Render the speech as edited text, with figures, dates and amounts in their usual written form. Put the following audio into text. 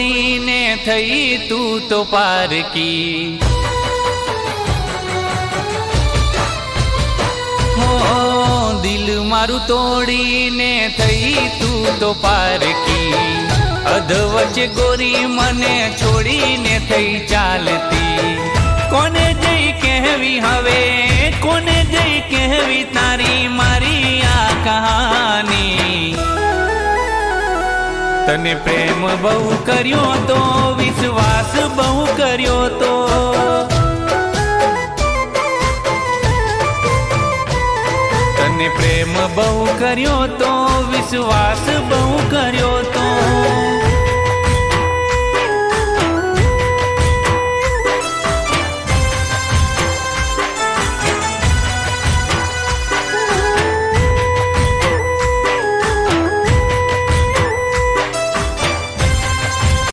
तोड़ीने थई तू तो पार की। हो दिल मारू तोड़ीने थई तू तो पार की। अधवच्चे गोरी मने छोड़ीने थई चालती। कोने जई कहवी हवे, कोने जई कहवी तारी मारी आ कहानी। तने प्रेम बहु कर्यो तो विश्वास बहु कर्यो तो। तने प्रेम बहु कर्यो तो विश्वास बहु कर्यो तो।